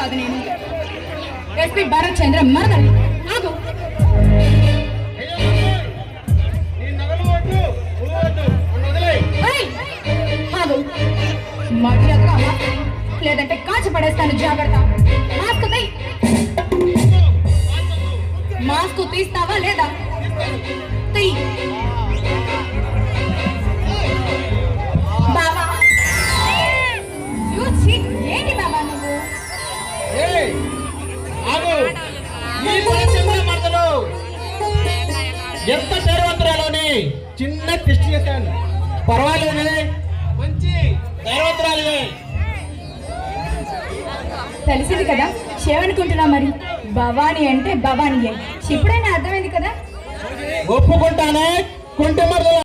కాదు నేను ఎస్పీ భరత్ చంద్ర మరదలి. ఆగు. ఆగు. మర్యాదగా లేదంటే కాచి పడేస్తాను. జాగ్రత్త. మాస్క్ తీస్తావా లేదా? తీ. బాబా ఏంటి బాబా నువ్వు? ఎంత ధైర్యవంతురాలోని చిన్న టెస్ట్ చేశాను. పర్వాలేదు, మంచి ధైర్యవంతురాలు. తెలిసింది కదా చేవనుకుంటున్నా. మరి భవానీ అంటే భవానీయే. ఇప్పుడైనా అర్థమైంది కదా. ఒప్పుకుంటానే. కొంటే మరి